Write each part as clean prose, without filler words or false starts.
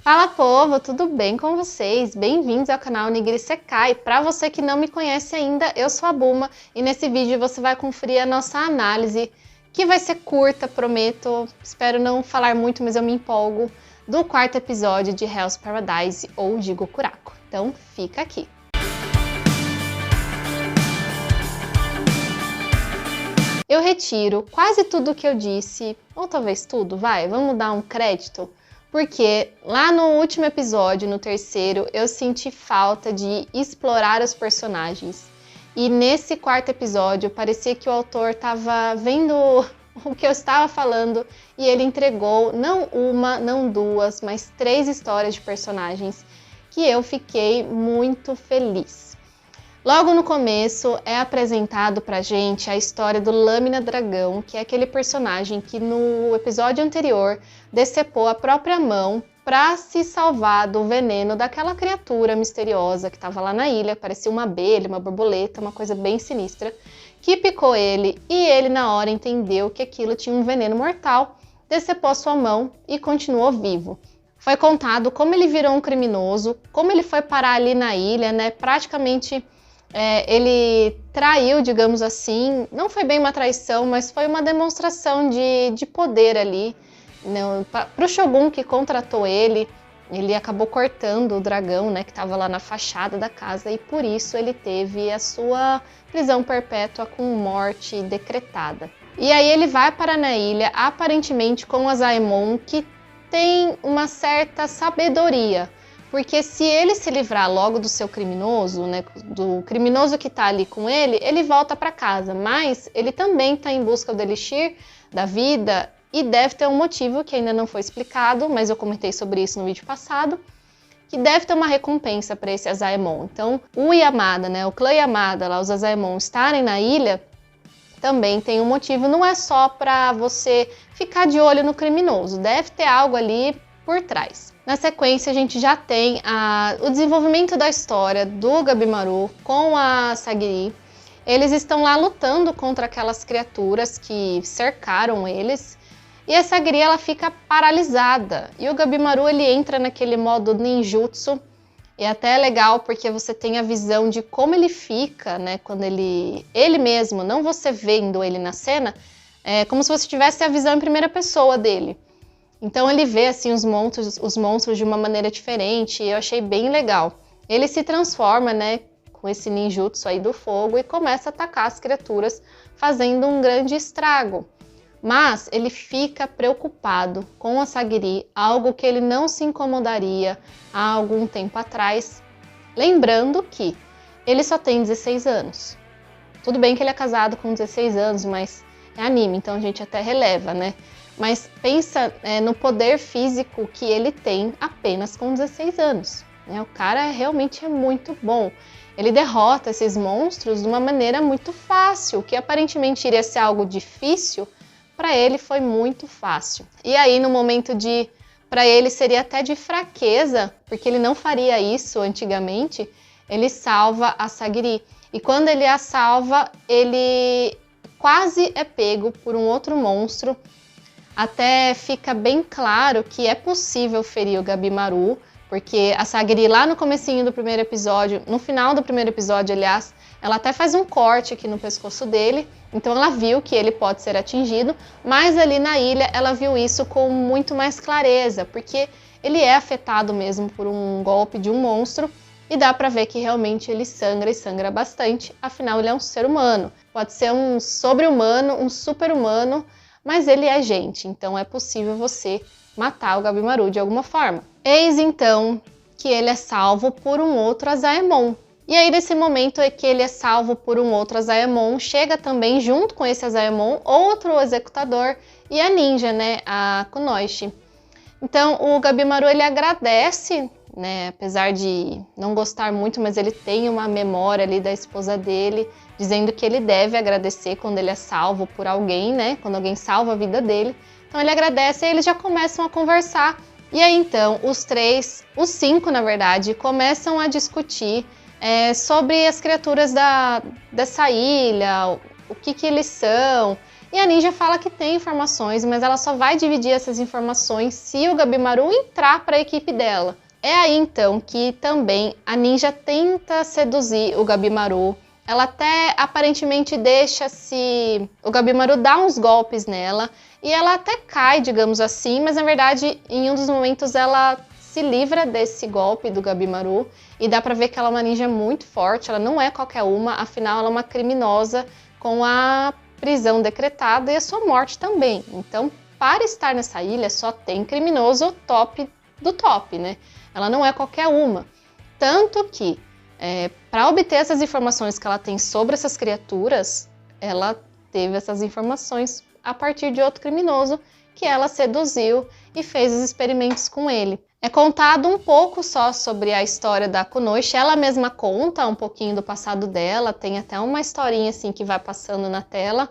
Fala povo, tudo bem com vocês? Bem-vindos ao canal Nigiri Sekai. Para você que não me conhece ainda, eu sou a Buma e nesse vídeo você vai conferir a nossa análise, que vai ser curta, prometo. Espero não falar muito, mas eu me empolgo, do quarto episódio de Hell's Paradise ou de Gokuraku. Então fica aqui. Eu retiro quase tudo o que eu disse, ou talvez tudo, vamos dar um crédito. Porque lá no último episódio, no terceiro, eu senti falta de explorar os personagens. E nesse quarto episódio, parecia que o autor estava vendo o que eu estava falando e ele entregou não uma, não duas, mas 3 histórias de personagens que eu fiquei muito feliz. Logo no começo é apresentado pra gente a história do Lâmina Dragão, que é aquele personagem que no episódio anterior decepou a própria mão para se salvar do veneno daquela criatura misteriosa que estava lá na ilha, parecia uma abelha, uma borboleta, uma coisa bem sinistra, que picou ele e ele na hora entendeu que aquilo tinha um veneno mortal, decepou a sua mão e continuou vivo. Foi contado como ele virou um criminoso, como ele foi parar ali na ilha, né, praticamente... ele traiu, digamos assim, não foi bem uma traição, mas foi uma demonstração de poder ali, né? Para o Shogun que contratou ele acabou cortando o dragão, né, que estava lá na fachada da casa, e por isso ele teve a sua prisão perpétua com morte decretada. E aí ele vai para na ilha, aparentemente com o Asaemon, que tem uma certa sabedoria. Porque se ele se livrar logo do seu criminoso, né, do criminoso que está ali com ele, ele volta para casa. Mas ele também está em busca do Elixir da vida e deve ter um motivo que ainda não foi explicado, mas eu comentei sobre isso no vídeo passado, que deve ter uma recompensa para esse Asaemon. Então, o Yamada, né, o clã Yamada, lá, os Asaemon estarem na ilha, também tem um motivo. Não é só para você ficar de olho no criminoso, deve ter algo ali por trás. Na sequência, a gente já tem o desenvolvimento da história do Gabimaru com a Sagiri. Eles estão lá lutando contra aquelas criaturas que cercaram eles. E a Sagiri, ela fica paralisada. E o Gabimaru, ele entra naquele modo ninjutsu. E até é legal porque você tem a visão de como ele fica, né? Quando ele mesmo, não você vendo ele na cena, é como se você tivesse a visão em primeira pessoa dele. Então ele vê assim os monstros de uma maneira diferente e eu achei bem legal. Ele se transforma, né, com esse ninjutsu aí do fogo e começa a atacar as criaturas, fazendo um grande estrago. Mas ele fica preocupado com a Sagiri, algo que ele não se incomodaria há algum tempo atrás. Lembrando que ele só tem 16 anos. Tudo bem que ele é casado com 16 anos, mas é anime, então a gente até releva, né? Mas pensa no poder físico que ele tem apenas com 16 anos. Né? O cara realmente é muito bom. Ele derrota esses monstros de uma maneira muito fácil, que aparentemente iria ser algo difícil, para ele foi muito fácil. E aí no momento para ele seria até de fraqueza, porque ele não faria isso antigamente, ele salva a Sagiri. E quando ele a salva, ele quase é pego por um outro monstro. Até fica bem claro que é possível ferir o Gabimaru, porque a Sagiri lá no comecinho do primeiro episódio, no final do primeiro episódio, aliás, ela até faz um corte aqui no pescoço dele, então ela viu que ele pode ser atingido, mas ali na ilha ela viu isso com muito mais clareza, porque ele é afetado mesmo por um golpe de um monstro, e dá pra ver que realmente ele sangra e sangra bastante, afinal ele é um ser humano. Pode ser um sobre-humano, um super-humano, mas ele é gente, então é possível você matar o Gabimaru de alguma forma. Eis então que ele é salvo por um outro Asaemon. E aí nesse momento é que ele é salvo por um outro Asaemon, chega também junto com esse Asaemon outro executador e a ninja, né, a Kunoichi. Então o Gabimaru, ele agradece, né, apesar de não gostar muito, mas ele tem uma memória ali da esposa dele, dizendo que ele deve agradecer quando ele é salvo por alguém, né? Quando alguém salva a vida dele. Então ele agradece e eles já começam a conversar. E aí então os 5 na verdade, começam a discutir sobre as criaturas dessa ilha, o que eles são. E a Ninja fala que tem informações, mas ela só vai dividir essas informações se o Gabimaru entrar para a equipe dela. É aí então que também a Ninja tenta seduzir o Gabimaru. Ela até aparentemente deixa o Gabimaru dar uns golpes nela e ela até cai, digamos assim, mas na verdade em um dos momentos ela se livra desse golpe do Gabimaru e dá pra ver que ela é uma ninja muito forte, ela não é qualquer uma, afinal ela é uma criminosa com a prisão decretada e a sua morte também. Então, para estar nessa ilha só tem criminoso top do top, né? Ela não é qualquer uma. Tanto que, para obter essas informações que ela tem sobre essas criaturas, ela teve essas informações a partir de outro criminoso que ela seduziu e fez os experimentos com ele. É contado um pouco só sobre a história da Kunoichi, ela mesma conta um pouquinho do passado dela, tem até uma historinha assim que vai passando na tela.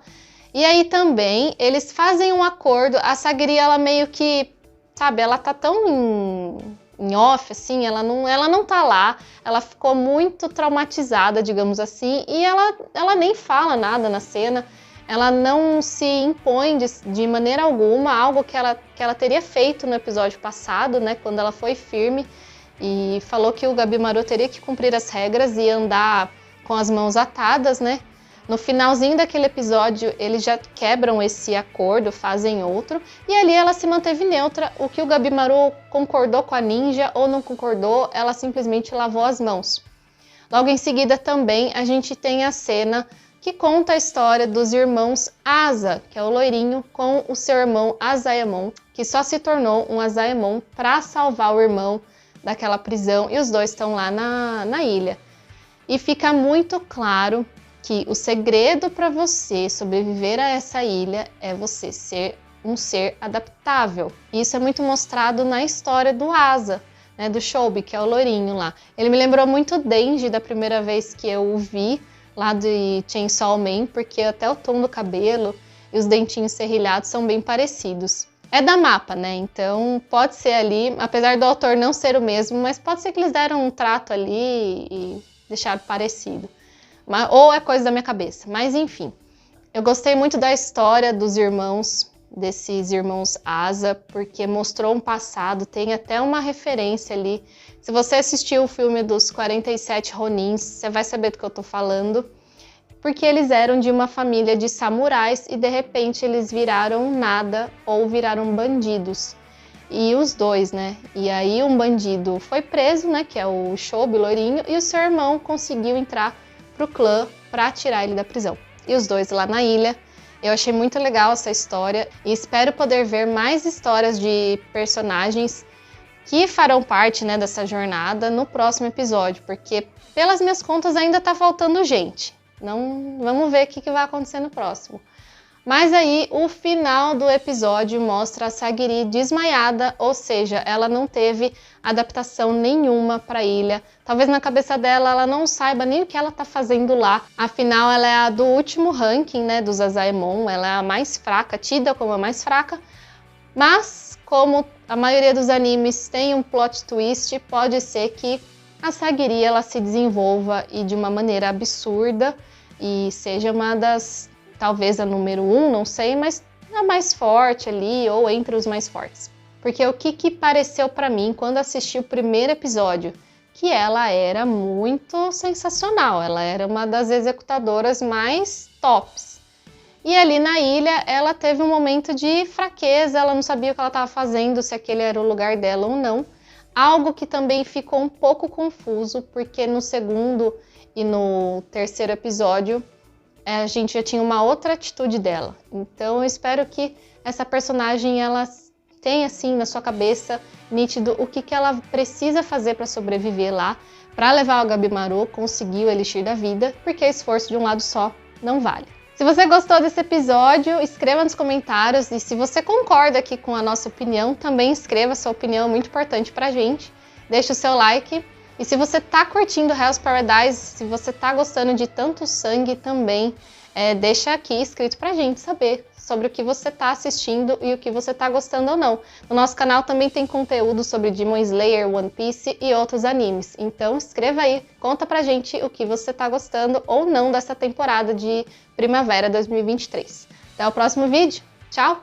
E aí também eles fazem um acordo, a Sagiri ela meio que, sabe, ela tá tão em off, assim, ela não tá lá, ela ficou muito traumatizada, digamos assim, e ela nem fala nada na cena, ela não se impõe de maneira alguma, algo que ela teria feito no episódio passado, né, quando ela foi firme e falou que o Gabimaru teria que cumprir as regras e andar com as mãos atadas, né. No finalzinho daquele episódio, eles já quebram esse acordo, fazem outro, e ali ela se manteve neutra. O que o Gabimaru concordou com a Ninja ou não concordou, ela simplesmente lavou as mãos. Logo em seguida também a gente tem a cena que conta a história dos irmãos Asa, que é o loirinho, com o seu irmão Asaemon, que só se tornou um Asaemon para salvar o irmão daquela prisão, e os dois estão lá na ilha. E fica muito claro que o segredo para você sobreviver a essa ilha é você ser um ser adaptável. Isso é muito mostrado na história do Asa, né, do Shobi, que é o loirinho lá. Ele me lembrou muito o Denji da primeira vez que eu o vi, lá de Chainsaw Man, porque até o tom do cabelo e os dentinhos serrilhados são bem parecidos. É da Mappa, né? Então pode ser ali, apesar do autor não ser o mesmo, mas pode ser que eles deram um trato ali e deixaram parecido. Ou é coisa da minha cabeça, mas enfim. Eu gostei muito da história dos irmãos, desses irmãos Asa, porque mostrou um passado, tem até uma referência ali. Se você assistiu o filme dos 47 Ronins, você vai saber do que eu tô falando, porque eles eram de uma família de samurais e de repente eles viraram nada ou viraram bandidos. E os dois, né? E aí um bandido foi preso, né, que é o Shobi, loirinho, e o seu irmão conseguiu entrar pro clã para tirar ele da prisão. E os dois lá na ilha. Eu achei muito legal essa história e espero poder ver mais histórias de personagens que farão parte, né, dessa jornada no próximo episódio, porque pelas minhas contas ainda tá faltando gente. Não, vamos ver o que vai acontecer no próximo. Mas aí o final do episódio mostra a Sagiri desmaiada, ou seja, ela não teve adaptação nenhuma para a ilha. Talvez na cabeça dela ela não saiba nem o que ela tá fazendo lá. Afinal, ela é a do último ranking, né, dos Asaemon, ela é a mais fraca, tida como a mais fraca. Mas, como a maioria dos animes tem um plot twist, pode ser que a Sagiri ela se desenvolva e de uma maneira absurda e seja uma das, talvez a número 1, não sei, mas a mais forte ali ou entre os mais fortes. Porque o que pareceu pra mim quando assisti o primeiro episódio? Que ela era muito sensacional, ela era uma das executadoras mais tops. E ali na ilha ela teve um momento de fraqueza, ela não sabia o que ela estava fazendo, se aquele era o lugar dela ou não. Algo que também ficou um pouco confuso, porque no segundo e no terceiro episódio a gente já tinha uma outra atitude dela. Então eu espero que essa personagem ela tenha assim na sua cabeça nítido o que ela precisa fazer para sobreviver lá, para levar o Gabimaru, conseguir o Elixir da Vida, porque esforço de um lado só não vale. Se você gostou desse episódio, escreva nos comentários e se você concorda aqui com a nossa opinião, também escreva sua opinião, é muito importante pra gente. Deixa o seu like e se você tá curtindo Hell's Paradise, se você tá gostando de tanto sangue também, deixa aqui escrito pra gente saber sobre o que você tá assistindo e o que você tá gostando ou não. No nosso canal também tem conteúdo sobre Demon Slayer, One Piece e outros animes. Então escreva aí, conta pra gente o que você tá gostando ou não dessa temporada de Primavera 2023. Até o próximo vídeo. Tchau!